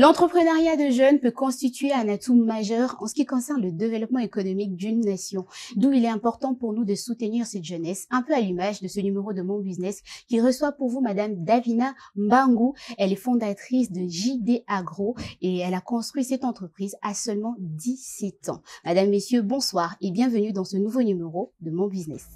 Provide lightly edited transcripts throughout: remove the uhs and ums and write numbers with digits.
L'entrepreneuriat de jeunes peut constituer un atout majeur en ce qui concerne le développement économique d'une nation, d'où il est important pour nous de soutenir cette jeunesse, un peu à l'image de ce numéro de Mon Business qui reçoit pour vous Madame Davina Mbangu. Elle est fondatrice de JD Agro et elle a construit cette entreprise à seulement 17 ans. Madame, messieurs, bonsoir et bienvenue dans ce nouveau numéro de Mon Business.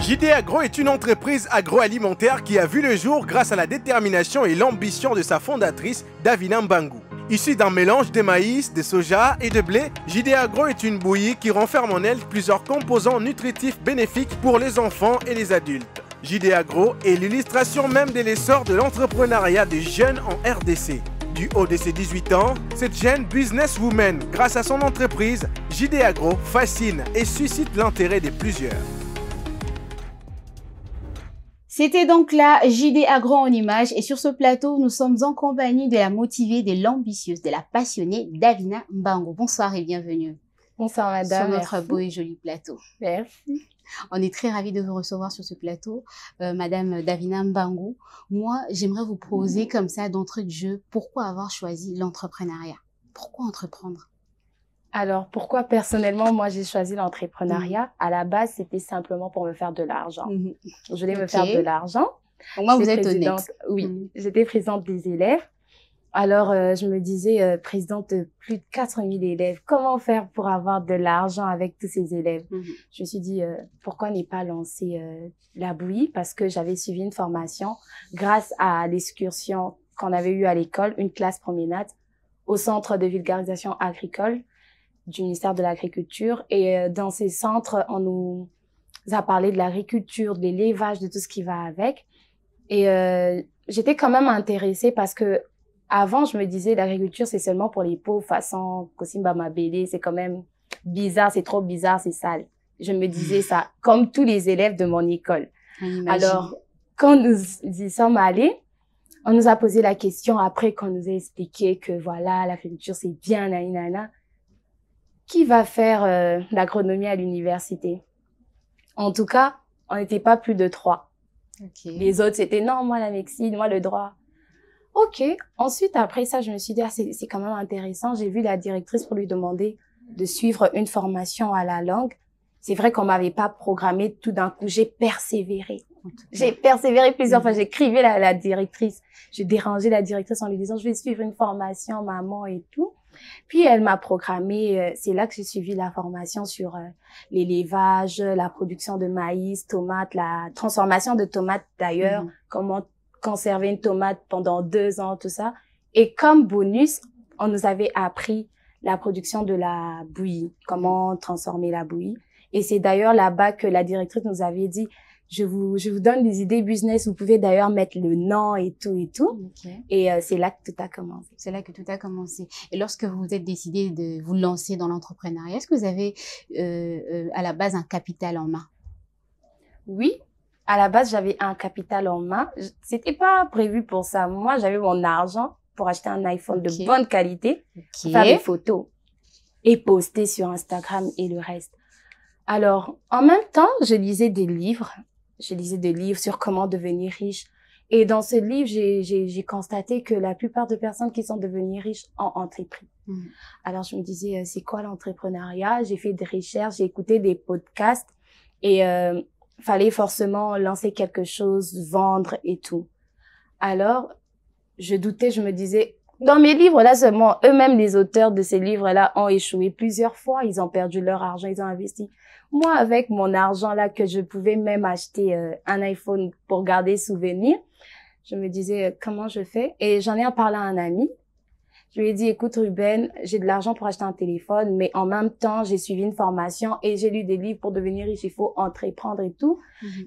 JD Agro est une entreprise agroalimentaire qui a vu le jour grâce à la détermination et l'ambition de sa fondatrice, Davina Mbangu. Issue d'un mélange de maïs, de soja et de blé, JD Agro est une bouillie qui renferme en elle plusieurs composants nutritifs bénéfiques pour les enfants et les adultes. JD Agro est l'illustration même de l'essor de l'entrepreneuriat des jeunes en RDC. Du haut de ses 18 ans, cette jeune businesswoman, grâce à son entreprise, JD Agro fascine et suscite l'intérêt de plusieurs. C'était donc là JD Agro en image et sur ce plateau, nous sommes en compagnie de la motivée, de l'ambitieuse, de la passionnée Davina Mbangu. Bonsoir et bienvenue. Bonsoir madame. Sur notre beau et joli plateau. Merci. On est très ravis de vous recevoir sur ce plateau, Madame Davina Mbangu. Moi, j'aimerais vous poser comme ça d'entrée de jeu, pourquoi avoir choisi l'entrepreneuriat? Pourquoi entreprendre? Alors, pourquoi personnellement, moi, j'ai choisi l'entrepreneuriat? À la base, c'était simplement pour me faire de l'argent. Je voulais me faire de l'argent. Au moins, vous êtes honnête. Oui, j'étais présidente des élèves. Alors, je me disais, présidente de plus de 4000 élèves, comment faire pour avoir de l'argent avec tous ces élèves? Je me suis dit, pourquoi ne pas lancer la bouillie? Parce que j'avais suivi une formation grâce à l'excursion qu'on avait eue à l'école, une classe promenade au centre de vulgarisation agricole du ministère de l'Agriculture. Et dans ces centres, on nous a parlé de l'agriculture, de l'élevage, de tout ce qui va avec. Et j'étais quand même intéressée parce que avant, je me disais, l'agriculture, c'est seulement pour les pauvres, façon Kosimba Mabele, c'est quand même bizarre, c'est trop bizarre, c'est sale. Je me disais ça, comme tous les élèves de mon école. Alors, quand nous y sommes allés, on nous a posé la question après qu'on nous a expliqué que voilà, l'agriculture, c'est bien, nanana. Qui va faire l'agronomie à l'université? En tout cas, on n'était pas plus de 3. Les autres, c'était non, moi la médecine, moi le droit. Ok. Ensuite, après ça, je me suis dit, ah, c'est quand même intéressant. J'ai vu la directrice pour lui demander de suivre une formation à la langue. C'est vrai qu'on m'avait pas programmé tout d'un coup. J'ai persévéré. J'ai persévéré plusieurs fois. J'écrivais la directrice. J'ai dérangé la directrice en lui disant, je vais suivre une formation, maman et tout. Puis elle m'a programmé, c'est là que j'ai suivi la formation sur l'élevage, la production de maïs, tomates, la transformation de tomates d'ailleurs, comment conserver une tomate pendant 2 ans, tout ça. Et comme bonus, on nous avait appris la production de la bouillie, comment transformer la bouillie. Et c'est d'ailleurs là-bas que la directrice nous avait dit, je vous donne des idées business, vous pouvez d'ailleurs mettre le nom et tout et tout. Et c'est là que tout a commencé. C'est là que tout a commencé. Et lorsque vous êtes décidé de vous lancer dans l'entrepreneuriat, est-ce que vous avez à la base un capital en main? Oui, à la base j'avais un capital en main. C'était pas prévu pour ça. Moi j'avais mon argent pour acheter un iPhone de bonne qualité, faire des photos et poster sur Instagram et le reste. Alors en même temps, je lisais des livres. Je lisais des livres sur comment devenir riche. Et dans ce livre, j'ai constaté que la plupart des personnes qui sont devenues riches ont entrepris. Alors, je me disais, c'est quoi l'entrepreneuriat? J'ai fait des recherches, j'ai écouté des podcasts et fallait forcément lancer quelque chose, vendre et tout. Alors, je doutais, je me disais, dans mes livres, là seulement, eux-mêmes, les auteurs de ces livres-là ont échoué plusieurs fois. Ils ont perdu leur argent, ils ont investi. Moi, avec mon argent là, que je pouvais même acheter un iPhone pour garder souvenir, je me disais, comment je fais? Et j'en ai parlé à un ami. Je lui ai dit, écoute Ruben, j'ai de l'argent pour acheter un téléphone, mais en même temps, j'ai suivi une formation et j'ai lu des livres pour devenir riche, il faut entreprendre et tout.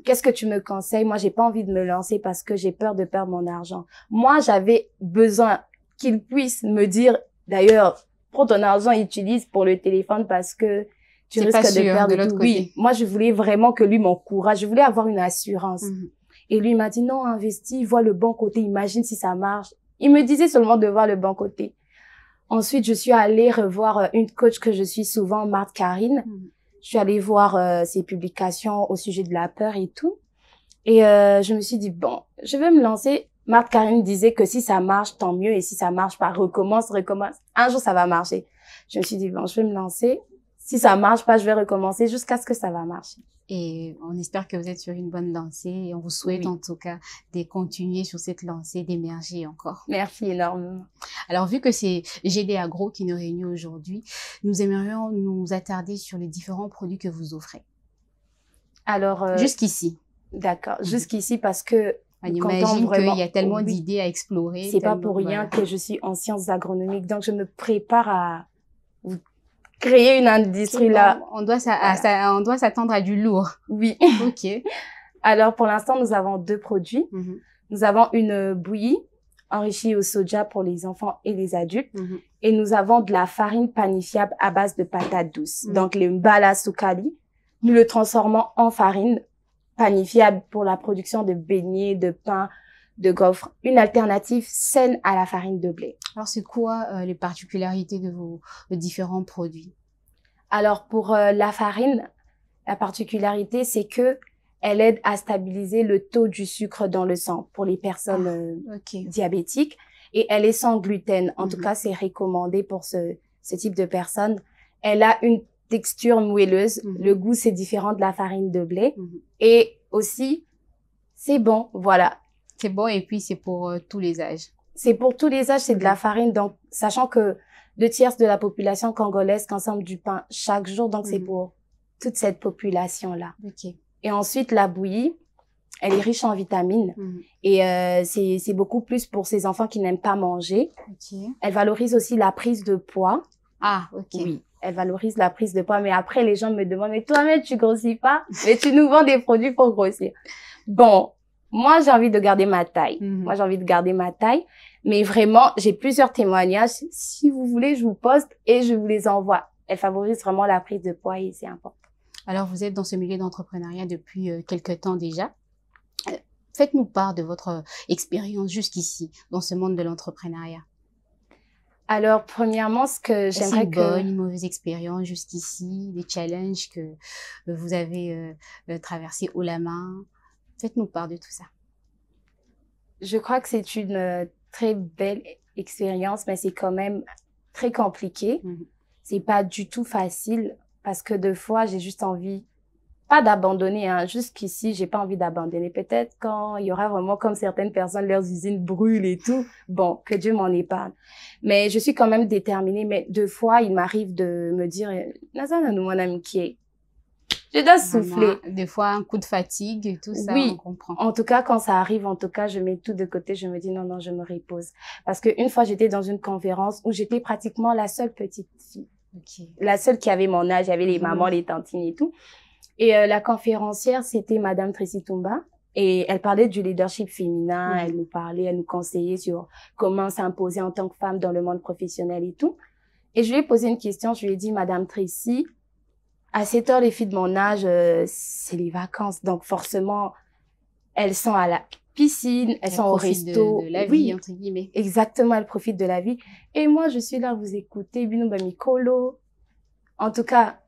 Qu'est-ce que tu me conseilles? Moi, j'ai pas envie de me lancer parce que j'ai peur de perdre mon argent. Moi, j'avais besoin qu'il puisse me dire, d'ailleurs, prends ton argent et utilise pour le téléphone parce que tu risques de perdre tout. Oui, moi, je voulais vraiment que lui m'encourage. Je voulais avoir une assurance. Et lui, il m'a dit, non, investis, vois le bon côté, imagine si ça marche. Il me disait seulement de voir le bon côté. Ensuite, je suis allée revoir une coach que je suis souvent, Marthe Karine. Je suis allée voir ses publications au sujet de la peur et tout. Et je me suis dit, bon, je vais me lancer. Marthe Karine disait que si ça marche, tant mieux. Et si ça marche pas, recommence. Un jour, ça va marcher. Je me suis dit, bon, je vais me lancer. Si ça marche pas, je vais recommencer jusqu'à ce que ça va marcher. Et on espère que vous êtes sur une bonne lancée et on vous souhaite en tout cas de continuer sur cette lancée, d'émerger encore. Merci énormément. Alors, vu que c'est GD Agro qui nous réunit aujourd'hui, nous aimerions nous attarder sur les différents produits que vous offrez. Alors, jusqu'ici. D'accord. Jusqu'ici parce que on imagine qu'il y a tellement d'idées à explorer. C'est pas pour rien que je suis en sciences agronomiques, donc je me prépare à créer une industrie là. On doit s'attendre à du lourd. Oui. Ok. Alors pour l'instant, nous avons 2 produits. Nous avons une bouillie enrichie au soja pour les enfants et les adultes, et nous avons de la farine panifiable à base de patates douces. Donc le mbala sukali, nous le transformons en farine panifiable pour la production de beignets, de pain, de gaufres, une alternative saine à la farine de blé. Alors, c'est quoi les particularités de vos différents produits? Alors, pour la farine, la particularité, c'est que elle aide à stabiliser le taux du sucre dans le sang pour les personnes diabétiques, et elle est sans gluten. En tout cas, c'est recommandé pour ce type de personnes. Elle a une texture moelleuse. Le goût, c'est différent de la farine de blé. Et aussi, c'est bon, voilà. C'est bon et puis c'est pour tous les âges. C'est pour tous les âges, c'est de la farine. Donc, sachant que 2/3 de la population congolaise consomme du pain chaque jour, donc c'est pour toute cette population-là. Et ensuite, la bouillie, elle est riche en vitamines. Et c'est beaucoup plus pour ces enfants qui n'aiment pas manger. Elle valorise aussi la prise de poids. Ah, ok. Oui, elle valorise la prise de poids. Mais après, les gens me demandent, mais toi-même, tu grossis pas? Mais tu nous vends des produits pour grossir. Bon, moi, j'ai envie de garder ma taille. Moi, j'ai envie de garder ma taille. Mais vraiment, j'ai plusieurs témoignages. Si vous voulez, je vous poste et je vous les envoie. Elle favorise vraiment la prise de poids et c'est important. Alors, vous êtes dans ce milieu d'entrepreneuriat depuis quelques temps déjà. Faites-nous part de votre expérience jusqu'ici dans ce monde de l'entrepreneuriat. Alors, premièrement, ce que j'aimerais que... Une bonne, une mauvaise expérience jusqu'ici, des challenges que vous avez traversés haut la main. Faites-nous part de tout ça. Je crois que c'est une très belle expérience, mais c'est quand même très compliqué. C'est pas du tout facile parce que deux fois, j'ai juste envie, pas d'abandonner, hein. Jusqu'ici, j'ai pas envie d'abandonner. Peut-être quand il y aura vraiment, comme certaines personnes, leurs usines brûlent et tout. Bon, que Dieu m'en épargne. Mais je suis quand même déterminée. Mais deux fois, il m'arrive de me dire, Nazana, nous, mon ami, qui est, je dois souffler. Des fois, un coup de fatigue et tout ça, oui, on comprend. En tout cas, quand ça arrive, en tout cas, je mets tout de côté. Je me dis, non, je me repose. Parce que une fois, j'étais dans une conférence où j'étais pratiquement la seule petite fille. La seule qui avait mon âge. Il y avait les mamans, les tantines et tout. Et la conférencière, c'était Madame Tracy Toumba. Et elle parlait du leadership féminin. Elle nous parlait, elle nous conseillait sur comment s'imposer en tant que femme dans le monde professionnel et tout. Et je lui ai posé une question. Je lui ai dit, Madame Tracy, à cette heure, les filles de mon âge, c'est les vacances. Donc, forcément, elles sont à la piscine, elles sont au resto. De la vie, entre guillemets. Exactement, elles profitent de la vie. Et moi, je suis là à vous écouter. Binou Mikolo. En tout cas,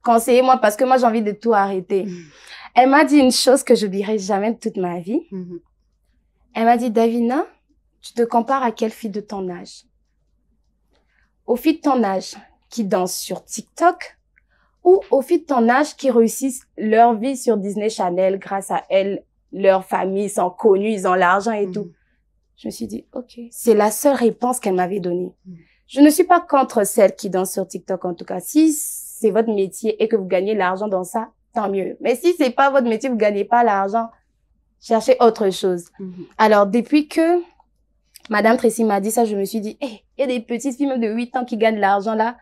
conseillez-moi parce que moi, j'ai envie de tout arrêter. Elle m'a dit une chose que je n'oublierai jamais de toute ma vie. Elle m'a dit, Davina, tu te compares à quelle fille de ton âge? Aux filles de ton âge qui dansent sur TikTok ou aux filles de ton âge qui réussissent leur vie sur Disney Channel grâce à elles, leurs familles sont connues, ils ont l'argent et tout. Je me suis dit, ok, c'est la seule réponse qu'elle m'avait donnée. Je ne suis pas contre celles qui dansent sur TikTok en tout cas. Si c'est votre métier et que vous gagnez l'argent dans ça, tant mieux. Mais si c'est pas votre métier, vous gagnez pas l'argent, cherchez autre chose. Alors, depuis que Madame Tracy m'a dit ça, je me suis dit, il y a des petites filles même de 8 ans qui gagnent de l'argent là.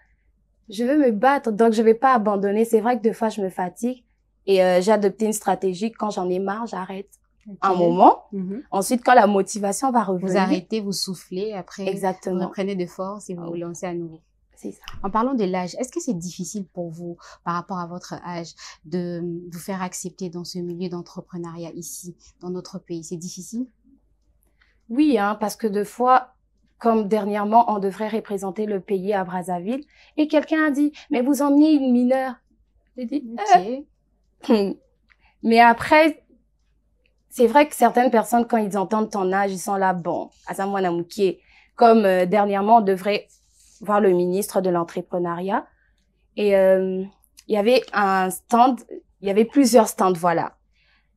Je veux me battre, donc je vais pas abandonner. C'est vrai que des fois, je me fatigue et j'ai adopté une stratégie. Quand j'en ai marre, j'arrête un moment. Ensuite, quand la motivation va revenir. Vous arrêtez, vous soufflez, après exactement, vous reprenez de force et vous vous lancez à nouveau. C'est ça. En parlant de l'âge, est-ce que c'est difficile pour vous, par rapport à votre âge, de vous faire accepter dans ce milieu d'entrepreneuriat ici, dans notre pays? C'est difficile? Oui, parce que deux fois, comme dernièrement, on devrait représenter le pays à Brazzaville et quelqu'un a dit, mais vous emmenez une mineure. J'ai dit, ok. Mais après, c'est vrai que certaines personnes, quand ils entendent ton âge, ils sont là, bon, Asamwana Moukié. Comme dernièrement, on devrait voir le ministre de l'entrepreneuriat. Et il y avait un stand, il y avait plusieurs stands, voilà.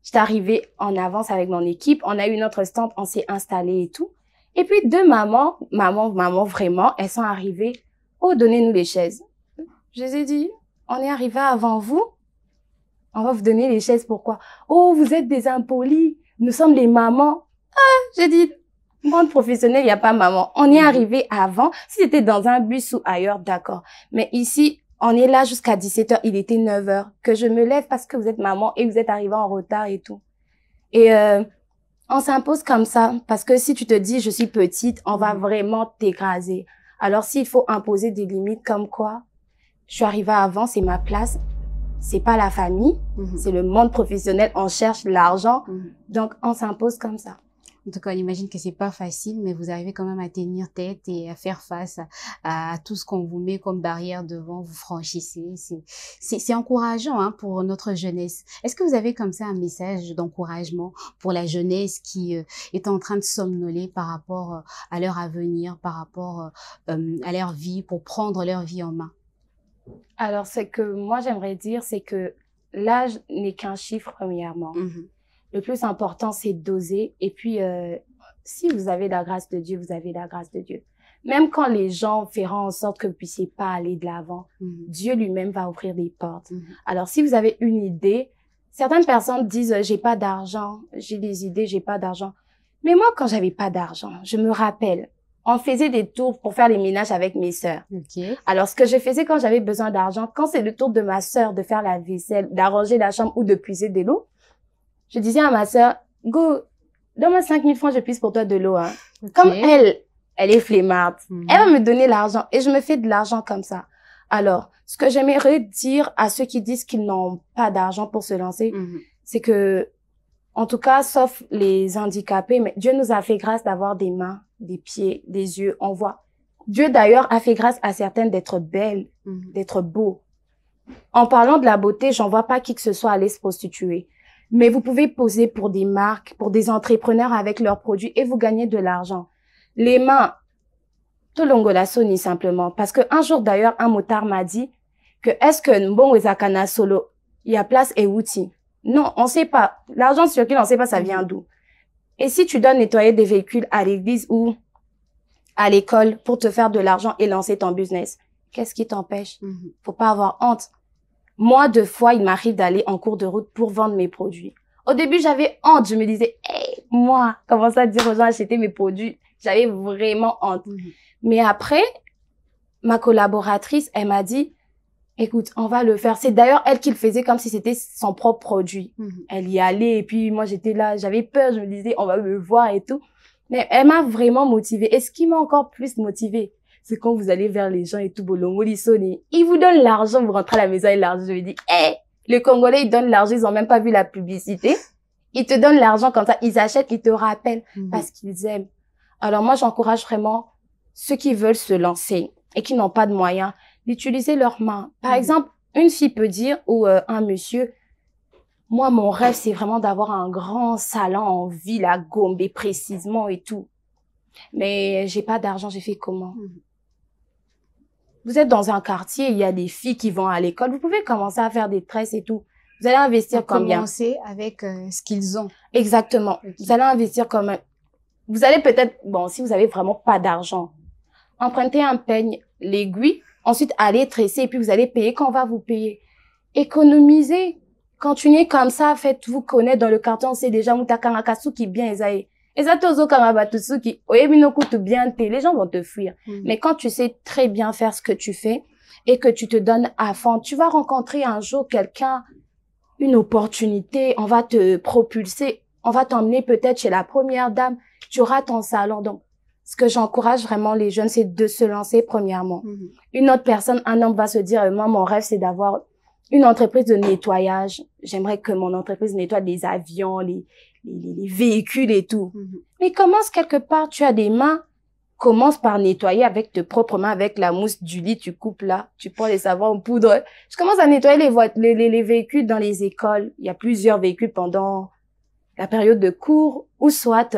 J'étais arrivée en avance avec mon équipe. On a eu notre stand, on s'est installé et tout. Et puis deux mamans vraiment, elles sont arrivées. Oh, donnez-nous les chaises. Je les ai dit, on est arrivé avant vous. On va vous donner les chaises, pourquoi? Oh, vous êtes des impolis. Nous sommes les mamans. Ah, j'ai dit, monde professionnel, il n'y a pas maman. On est arrivé avant. Si c'était dans un bus ou ailleurs, d'accord. Mais ici, on est là jusqu'à 17h. Il était 9h. Que je me lève parce que vous êtes maman et vous êtes arrivé en retard et tout. Et on s'impose comme ça. Parce que si tu te dis, je suis petite, on va vraiment t'écraser. Alors, s'il faut imposer des limites comme quoi, je suis arrivée avant, c'est ma place. C'est pas la famille, c'est le monde professionnel, on cherche l'argent. Donc, on s'impose comme ça. En tout cas, on imagine que c'est pas facile, mais vous arrivez quand même à tenir tête et à faire face à tout ce qu'on vous met comme barrière devant, vous franchissez. C'est encourageant, hein, pour notre jeunesse. Est-ce que vous avez comme ça un message d'encouragement pour la jeunesse qui est en train de somnoler par rapport à leur avenir, par rapport à leur vie, pour prendre leur vie en main? Alors, ce que moi, j'aimerais dire, c'est que l'âge n'est qu'un chiffre, premièrement. Le plus important, c'est d'oser. Et puis, si vous avez la grâce de Dieu, vous avez la grâce de Dieu. Même quand les gens feront en sorte que vous puissiez pas aller de l'avant, Dieu lui-même va ouvrir des portes. Alors, si vous avez une idée, certaines personnes disent, j'ai pas d'argent, j'ai des idées, j'ai pas d'argent. Mais moi, quand j'avais pas d'argent, je me rappelle, on faisait des tours pour faire les ménages avec mes sœurs. Alors, ce que je faisais quand j'avais besoin d'argent, quand c'est le tour de ma sœur de faire la vaisselle, d'arranger la chambre ou de puiser de l'eau, je disais à ma sœur, go, donne-moi 5 000 francs, je puise pour toi de l'eau, hein. Comme elle est flemmarde. Elle va me donner l'argent et je me fais de l'argent comme ça. Alors, ce que j'aimerais dire à ceux qui disent qu'ils n'ont pas d'argent pour se lancer, c'est que, en tout cas, sauf les handicapés, mais Dieu nous a fait grâce d'avoir des mains, des pieds, des yeux, on voit. Dieu, d'ailleurs, a fait grâce à certaines d'être belles, d'être beaux. En parlant de la beauté, j'en vois pas qui que ce soit aller se prostituer. Mais vous pouvez poser pour des marques, pour des entrepreneurs avec leurs produits et vous gagnez de l'argent. Les mains, Tolongola Sony simplement. Parce que un jour d'ailleurs, un motard m'a dit que est-ce que Mbongo Ezakana Solo, il y a place et outil? Non, on sait pas. L'argent circule, on sait pas ça vient d'où. Et si tu dois nettoyer des véhicules à l'église ou à l'école pour te faire de l'argent et lancer ton business, qu'est-ce qui t'empêche? Faut pas avoir honte. Moi, 2 fois, il m'arrive d'aller en cours de route pour vendre mes produits. Au début, j'avais honte. Je me disais, hey, moi, comment ça dire aux gens acheter mes produits? J'avais vraiment honte. Mais après, ma collaboratrice, elle m'a dit, écoute, on va le faire. C'est d'ailleurs elle qui le faisait comme si c'était son propre produit. Elle y allait et puis moi, j'étais là, j'avais peur. Je me disais, on va me voir et tout. Mais elle m'a vraiment motivée. Et ce qui m'a encore plus motivée, c'est quand vous allez vers les gens et tout, Bolongo, Lissoni, ils vous donnent l'argent, vous rentrez à la maison et l'argent. Je me dis, hey, les Congolais, ils donnent l'argent, ils ont même pas vu la publicité. Ils te donnent l'argent comme ça, ils achètent, ils te rappellent parce qu'ils aiment. Alors moi, j'encourage vraiment ceux qui veulent se lancer et qui n'ont pas de moyens d'utiliser leurs mains. Par exemple, une fille peut dire ou un monsieur, moi, mon rêve, c'est vraiment d'avoir un grand salon en ville à Gombe précisément et tout. Mais j'ai pas d'argent, j'ai fait comment? Vous êtes dans un quartier, il y a des filles qui vont à l'école. Vous pouvez commencer à faire des tresses et tout. Vous allez investir combien? Commencer avec ce qu'ils ont. Exactement. Vous allez investir combien? Vous allez peut-être, bon, si vous avez vraiment pas d'argent, emprunter un peigne, l'aiguille, ensuite aller tresser et puis vous allez payer quand on va vous payer. Économisez. Continuez comme ça. Faites-vous connaître dans le quartier. On sait déjà Mutakanakasu qui bien esaïe. Les gens vont te fuir. Mais quand tu sais très bien faire ce que tu fais et que tu te donnes à fond, tu vas rencontrer un jour quelqu'un, une opportunité, on va te propulser, on va t'emmener peut-être chez la première dame, tu auras ton salon. Donc, ce que j'encourage vraiment les jeunes, c'est de se lancer premièrement. Une autre personne, un homme va se dire, moi, mon rêve, c'est d'avoir une entreprise de nettoyage. J'aimerais que mon entreprise nettoie les avions, les véhicules et tout. Mais commence quelque part, tu as des mains, commence par nettoyer avec tes propres mains, avec la mousse du lit, tu coupes là, tu prends les savons en poudre. Je commence à nettoyer les véhicules dans les écoles. Il y a plusieurs véhicules pendant la période de cours, ou soit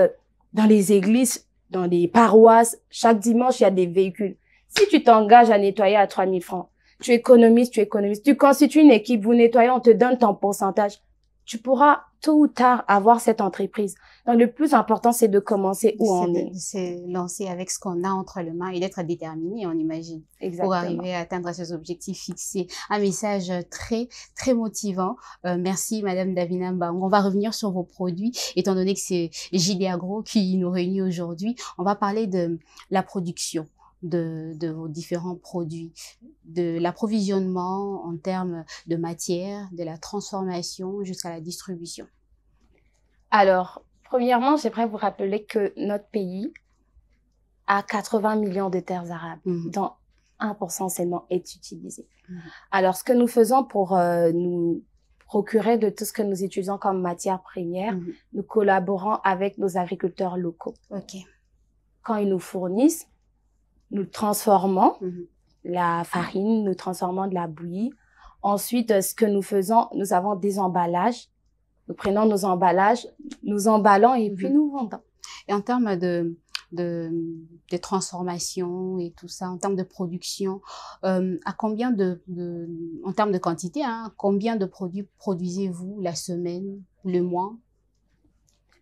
dans les églises, dans les paroisses, chaque dimanche, il y a des véhicules. Si tu t'engages à nettoyer à 3 000 francs, tu économises, tu constitues une équipe, vous nettoyez, on te donne ton pourcentage. Tu pourras tôt ou tard avoir cette entreprise. Donc, le plus important, c'est de commencer où on est. C'est lancer avec ce qu'on a entre les mains et d'être déterminé, on imagine. Exactement. Pour arriver à atteindre ces objectifs fixés. Un message très, très motivant. Merci, Madame Davina Mbangu. On va revenir sur vos produits, étant donné que c'est JD Agro qui nous réunit aujourd'hui. On va parler de la production de vos différents produits, de l'approvisionnement en termes de matière, de la transformation jusqu'à la distribution. Alors, premièrement, j'aimerais vous rappeler que notre pays a 80 millions de terres arables, dont 1% seulement est utilisé. Alors, ce que nous faisons pour nous procurer de tout ce que nous utilisons comme matière première, nous collaborons avec nos agriculteurs locaux. Quand ils nous fournissent, nous transformons la farine, nous transformons de la bouillie. Ensuite, ce que nous faisons, nous avons des emballages. Nous prenons nos emballages, nous emballons et puis nous vendons. Et en termes de transformation et tout ça, en termes de production, à combien en termes de quantité, combien de produits produisez-vous la semaine, le mois?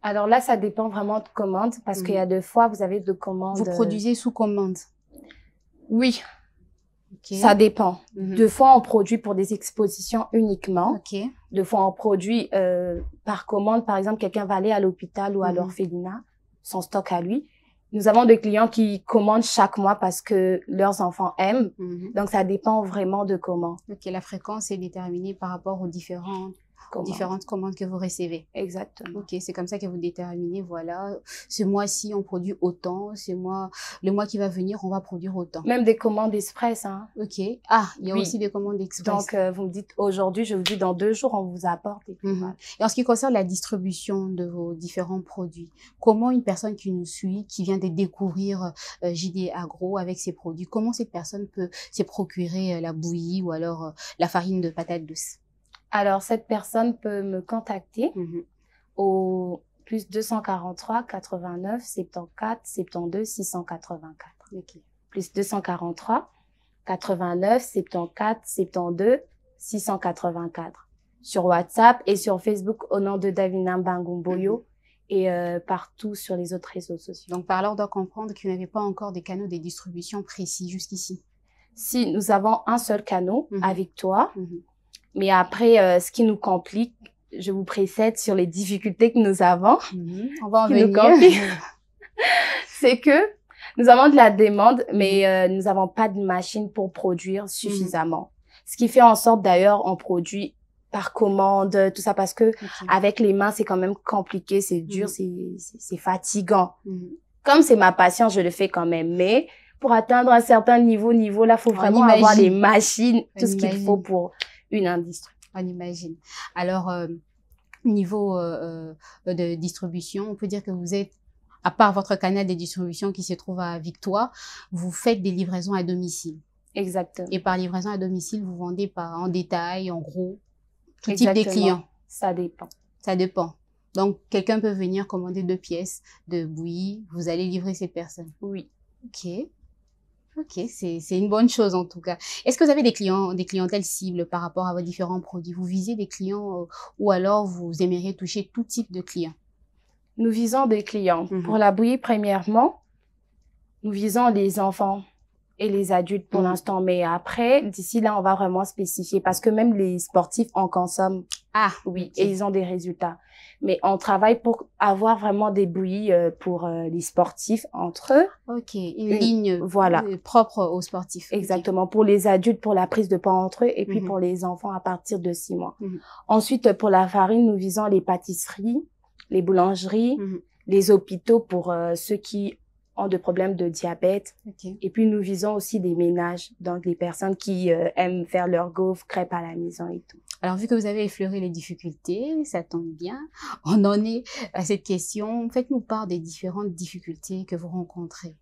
Alors là, ça dépend vraiment de commandes parce qu'il y a des fois, vous avez de commandes. Vous produisez sous commande? Oui. Ça dépend. Deux fois, on produit pour des expositions uniquement. Deux fois, on produit par commande. Par exemple, quelqu'un va aller à l'hôpital ou à l'orphelinat, son stock à lui. Nous avons des clients qui commandent chaque mois parce que leurs enfants aiment. Donc, ça dépend vraiment de comment. La fréquence est déterminée par rapport aux différentes commandes que vous recevez. Exactement. C'est comme ça que vous déterminez, voilà, ce mois-ci, on produit autant, le mois qui va venir, on va produire autant. Même des commandes express, il y a aussi des commandes express. Donc, vous me dites aujourd'hui, je vous dis dans 2 jours, on vous apporte. Et puis voilà. Et en ce qui concerne la distribution de vos différents produits, comment une personne qui nous suit, qui vient de découvrir JD Agro avec ses produits, comment cette personne peut se procurer la bouillie ou alors la farine de patate douce? Alors, cette personne peut me contacter au plus 243 89 74 72 684. Plus 243 89 74 72 684. Sur WhatsApp et sur Facebook au nom de Davina Mbangu Mboyo et partout sur les autres réseaux sociaux. Donc, par là, on doit comprendre qu'il n'y avait pas encore des canaux de distribution précis jusqu'ici. Si, nous avons un seul canal avec toi. Mais après, ce qui nous complique, je vous précède sur les difficultés que nous avons. On va en venir. C'est que nous avons de la demande, mais nous n'avons pas de machine pour produire suffisamment. Ce qui fait en sorte, d'ailleurs, on produit par commande, tout ça, parce que avec les mains, c'est quand même compliqué, c'est dur, c'est fatigant. Comme c'est ma passion, je le fais quand même. Mais pour atteindre un certain niveau, là, faut vraiment avoir les machines, tout ce qu'il faut pour une industrie. On imagine. Alors, niveau de distribution, on peut dire que vous êtes, à part votre canal de distribution qui se trouve à Victoire, vous faites des livraisons à domicile. Exactement. Et par livraison à domicile, vous vendez en détail, en gros, tout type de clients. Ça dépend. Ça dépend. Donc, quelqu'un peut venir commander 2 pièces de bouillie, vous allez livrer ces personnes. Oui. C'est une bonne chose en tout cas. Est-ce que vous avez des clientèles cibles par rapport à vos différents produits? Vous visez des clients ou alors vous aimeriez toucher tout type de clients? Nous visons des clients. Pour la bouillie, premièrement, nous visons les enfants et les adultes pour l'instant. Mais après, d'ici là, on va vraiment spécifier parce que même les sportifs en consomment. Et ils ont des résultats. Mais on travaille pour avoir vraiment des bouillies pour les sportifs entre eux. Une ligne propre aux sportifs. Exactement. Pour les adultes, pour la prise de poids entre eux et puis pour les enfants à partir de 6 mois. Ensuite, pour la farine, nous visons les pâtisseries, les boulangeries, les hôpitaux pour ceux qui ont des problèmes de diabète. Et puis, nous visons aussi des ménages, donc les personnes qui aiment faire leurs gaufres, crêpes à la maison et tout. Alors, vu que vous avez effleuré les difficultés, ça tombe bien, on en est à cette question. Faites-nous part des différentes difficultés que vous rencontrez.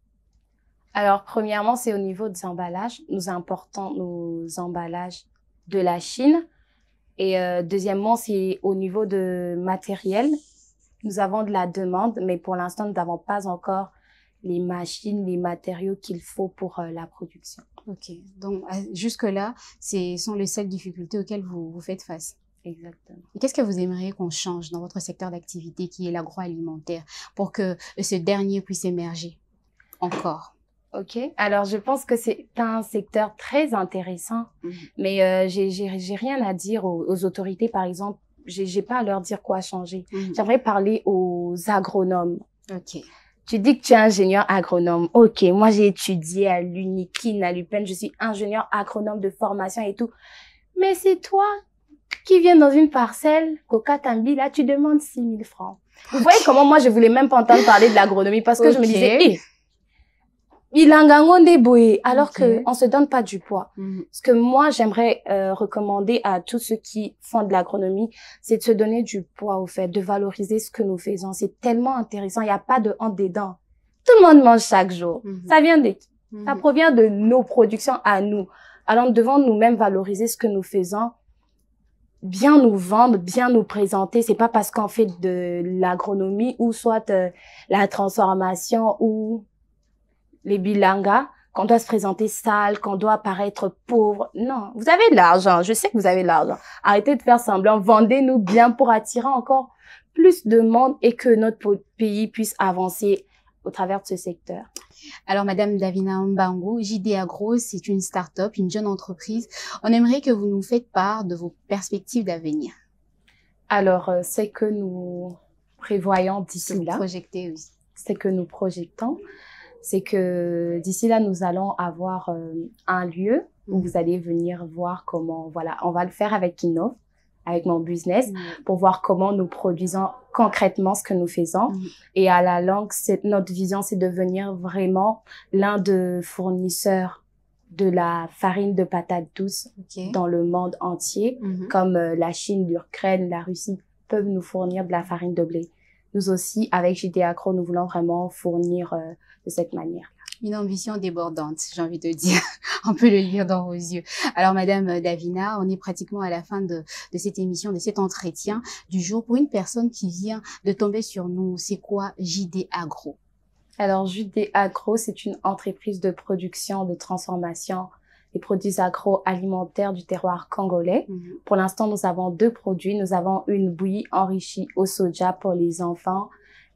Alors, premièrement, c'est au niveau des emballages. Nous importons nos emballages de la Chine. Et deuxièmement, c'est au niveau de matériel. nous avons de la demande, mais pour l'instant, nous n'avons pas encore les machines, les matériaux qu'il faut pour la production. Ok, donc jusque-là, ce sont les seules difficultés auxquelles vous faites face. Exactement. Et qu'est-ce que vous aimeriez qu'on change dans votre secteur d'activité qui est l'agroalimentaire pour que ce dernier puisse émerger encore? Ok, alors je pense que c'est un secteur très intéressant, mais j'ai rien à dire aux autorités, par exemple. J'ai pas à leur dire quoi changer. J'aimerais parler aux agronomes. Ok. Tu dis que tu es ingénieur agronome. Ok, moi j'ai étudié à l'UNIKIN, à l'UPenn, je suis ingénieur agronome de formation et tout. Mais c'est toi qui viens dans une parcelle, Kokatambi, là, tu demandes 6 000 francs. Vous voyez comment moi je voulais même pas entendre parler de l'agronomie parce que je me disais, alors que on se donne pas du poids. Ce que moi j'aimerais recommander à tous ceux qui font de l'agronomie, c'est de se donner du poids au fait, de valoriser ce que nous faisons. C'est tellement intéressant, il n'y a pas de honte dedans. Tout le monde mange chaque jour. Ça vient de qui? Ça provient de nos productions à nous. Alors nous devons nous-mêmes valoriser ce que nous faisons, bien nous vendre, bien nous présenter. C'est pas parce qu'on fait de l'agronomie ou soit la transformation ou les bilangas, qu'on doit se présenter sale, qu'on doit paraître pauvre. Non, vous avez de l'argent. Je sais que vous avez de l'argent. Arrêtez de faire semblant. Vendez-nous bien pour attirer encore plus de monde et que notre pays puisse avancer au travers de ce secteur. Alors, Madame Davina Mbangu, JD Agro, c'est une start-up, une jeune entreprise. On aimerait que vous nous faites part de vos perspectives d'avenir. Alors, c'est que nous prévoyons d'ici là. Projeter aussi. C'est que nous projetons. C'est que d'ici là, nous allons avoir un lieu où vous allez venir voir comment, voilà, on va le faire avec Innov, avec mon business, pour voir comment nous produisons concrètement ce que nous faisons. Et à la longue, notre vision, c'est de devenir vraiment l'un des fournisseurs de la farine de patates douces dans le monde entier, comme la Chine, l'Ukraine, la Russie peuvent nous fournir de la farine de blé. Nous aussi, avec JD Agro, nous voulons vraiment fournir de cette manière. Une ambition débordante, j'ai envie de dire. On peut le lire dans vos yeux. Alors, Madame Davina, on est pratiquement à la fin de cette émission, de cet entretien du jour. Pour une personne qui vient de tomber sur nous, c'est quoi JD Agro? Alors, JD Agro, c'est une entreprise de production, de transformation des produits agroalimentaires du terroir congolais. Pour l'instant, nous avons 2 produits. Nous avons une bouillie enrichie au soja pour les enfants,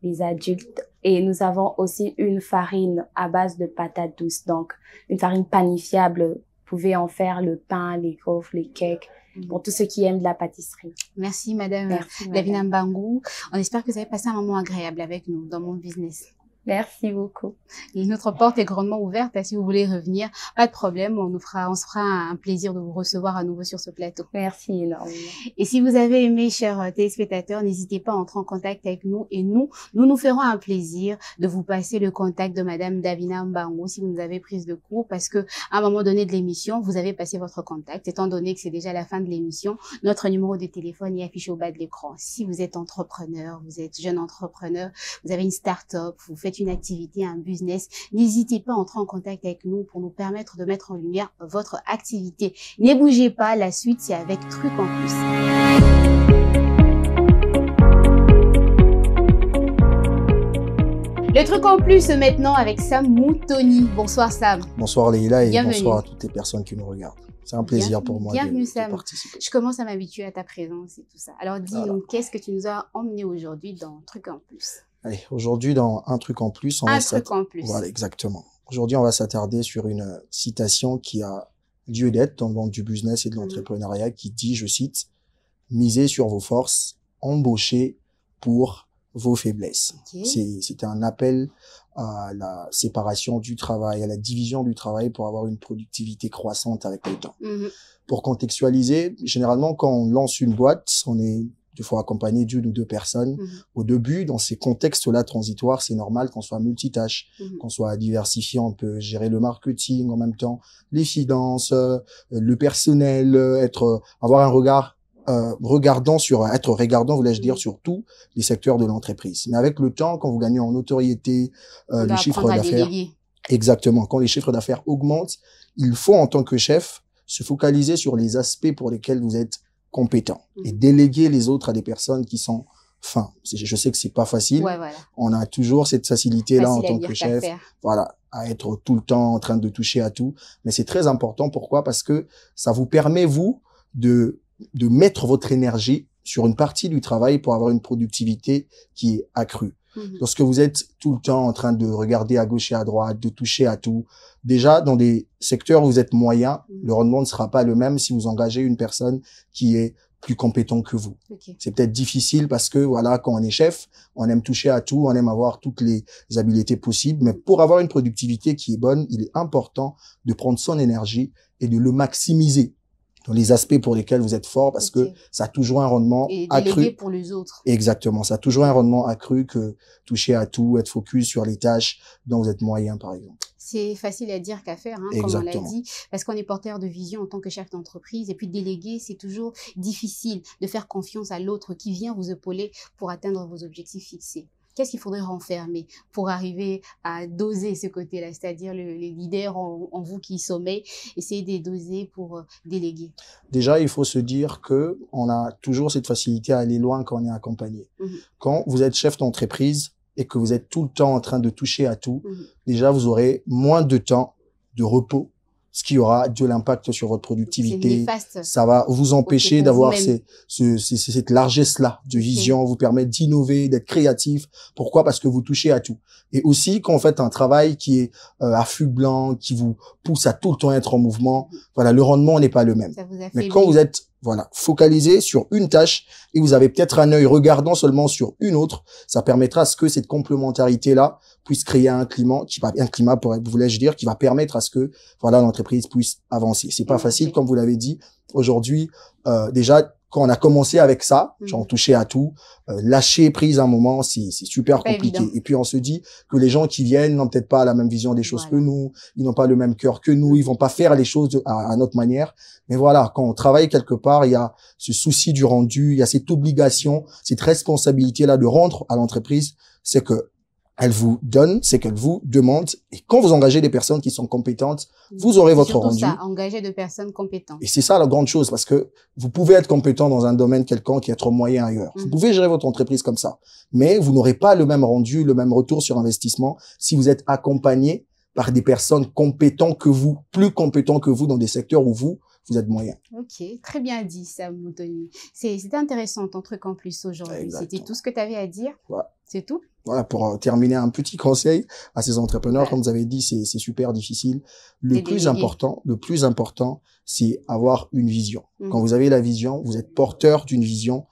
les adultes. Et nous avons aussi une farine à base de patates douces. Donc, une farine panifiable. Vous pouvez en faire le pain, les gaufres, les cakes, pour tous ceux qui aiment de la pâtisserie. Merci, Madame Davina Mbangu. On espère que vous avez passé un moment agréable avec nous dans mon business. Merci beaucoup. Notre porte est grandement ouverte. Si vous voulez revenir, pas de problème. On se fera un plaisir de vous recevoir à nouveau sur ce plateau. Merci énormément. Et si vous avez aimé, chers téléspectateurs, n'hésitez pas à entrer en contact avec nous. Et nous ferons un plaisir de vous passer le contact de Madame Davina Mbangu si vous nous avez prise de court, parce que à un moment donné de l'émission, vous avez passé votre contact. Étant donné que c'est déjà la fin de l'émission, notre numéro de téléphone est affiché au bas de l'écran. Si vous êtes entrepreneur, vous êtes jeune entrepreneur, vous avez une start-up, vous faites une activité, un business, n'hésitez pas à entrer en contact avec nous pour nous permettre de mettre en lumière votre activité. Ne bougez pas, la suite c'est avec Truc en Plus. Le Truc en Plus maintenant avec Sam Moutoni. Bonsoir Sam. Bonsoir Leïla et bienvenue. Bonsoir à toutes les personnes qui nous regardent. C'est un plaisir pour moi de participer. Je commence à m'habituer à ta présence et tout ça. Alors dis-nous, qu'est-ce que tu nous as emmené aujourd'hui dans Truc en Plus? Allez, aujourd'hui dans Un Truc en Plus, Voilà, exactement. Aujourd'hui, on va s'attarder sur une citation qui a lieu d'être dans le monde du business et de l'entrepreneuriat qui dit, je cite, « Misez sur vos forces, embauchez pour vos faiblesses ». C'est un appel à la séparation du travail, à la division du travail pour avoir une productivité croissante avec le temps. Pour contextualiser, généralement, quand on lance une boîte, on est des fois accompagné d'1 ou 2 personnes. Au début, dans ces contextes-là transitoires, c'est normal qu'on soit multitâche, qu'on soit diversifié, on peut gérer le marketing en même temps, les finances, le personnel, avoir un regard regardant, voulais-je dire, sur tous les secteurs de l'entreprise. Mais avec le temps, quand vous gagnez en notoriété, les chiffres d'affaires, exactement, quand les chiffres d'affaires augmentent, il faut en tant que chef se focaliser sur les aspects pour lesquels vous êtes compétent et déléguer les autres à des personnes qui sont fin. Je sais que c'est pas facile. Ouais, voilà. On a toujours cette facilité-là en tant que chef. Voilà. À être tout le temps en train de toucher à tout. Mais c'est très important. Pourquoi? Parce que ça vous permet, vous, de mettre votre énergie sur une partie du travail pour avoir une productivité qui est accrue. Lorsque vous êtes tout le temps en train de regarder à gauche et à droite, de toucher à tout, déjà dans des secteurs où vous êtes moyen, le rendement ne sera pas le même si vous engagez une personne qui est plus compétent que vous. C'est peut-être difficile parce que voilà, quand on est chef, on aime toucher à tout, on aime avoir toutes les habiletés possibles, mais pour avoir une productivité qui est bonne, il est important de prendre son énergie et de le maximiser dans les aspects pour lesquels vous êtes fort, parce que ça a toujours un rendement accru. Et pour les autres. Exactement. Ça a toujours un rendement accru que toucher à tout, être focus sur les tâches dont vous êtes moyen, par exemple. C'est facile à dire qu'à faire, hein, comme on l'a dit, parce qu'on est porteur de vision en tant que chef d'entreprise. Et puis déléguer, c'est toujours difficile de faire confiance à l'autre qui vient vous épauler pour atteindre vos objectifs fixés. Qu'est-ce qu'il faudrait renfermer pour arriver à doser ce côté-là, c'est-à-dire les leaders en vous qui sommeillent, essayer de doser pour déléguer? Déjà, il faut se dire que on a toujours cette facilité à aller loin quand on est accompagné. Quand vous êtes chef d'entreprise et que vous êtes tout le temps en train de toucher à tout, déjà, vous aurez moins de temps de repos, ce qui aura de l'impact sur votre productivité. Ça va vous empêcher d'avoir cette largesse-là de vision, vous permettre d'innover, d'être créatif. Pourquoi? Parce que vous touchez à tout. Et aussi, quand vous faites un travail qui est à flux blanc, qui vous pousse à tout le temps être en mouvement, voilà, le rendement n'est pas le même. Mais quand vous êtes focalisé sur une tâche et vous avez peut-être un œil regardant seulement sur une autre, ça permettra à ce que cette complémentarité-là puisse créer un climat qui va permettre à ce que, voilà, l'entreprise puisse avancer. C'est pas facile, comme vous l'avez dit. Aujourd'hui, déjà, quand on a commencé avec ça, j'en touchais à tout, lâcher prise un moment, c'est super compliqué. Et puis on se dit que les gens qui viennent n'ont peut-être pas la même vision des choses que nous, ils n'ont pas le même cœur que nous, ils vont pas faire les choses à notre manière. Mais voilà, quand on travaille quelque part, il y a ce souci du rendu, il y a cette obligation, cette responsabilité-là de rendre à l'entreprise, c'est que elle vous donne, c'est qu'elle vous demande. Et quand vous engagez des personnes qui sont compétentes, vous aurez votre rendu. Ça, engager de personnes compétentes. Et c'est ça la grande chose, parce que vous pouvez être compétent dans un domaine quelconque et être moyen ailleurs. Vous pouvez gérer votre entreprise comme ça. Mais vous n'aurez pas le même rendu, le même retour sur investissement si vous êtes accompagné par des personnes compétentes que vous, plus compétents que vous dans des secteurs où vous êtes moyen. Ok, très bien dit, Sam Moutoni. C'était intéressant ton truc en plus aujourd'hui. C'était tout ce que tu avais à dire. C'est tout. Voilà, pour terminer, un petit conseil à ces entrepreneurs, comme vous avez dit, c'est super difficile. Le plus important, c'est avoir une vision. Quand vous avez la vision, vous êtes porteur d'une vision,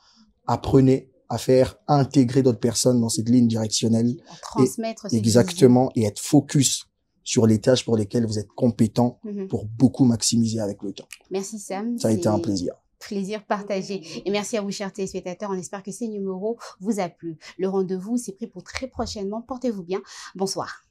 apprenez à faire intégrer d'autres personnes dans cette ligne directionnelle. À transmettre cette exactement, et être focus sur les tâches pour lesquelles vous êtes compétent pour beaucoup maximiser avec le temps. Merci Sam. Ça a été un plaisir. Plaisir partagé. Et merci à vous, chers téléspectateurs. On espère que ces numéros vous a plu. Le rendez-vous, c'est pris pour très prochainement. Portez-vous bien. Bonsoir.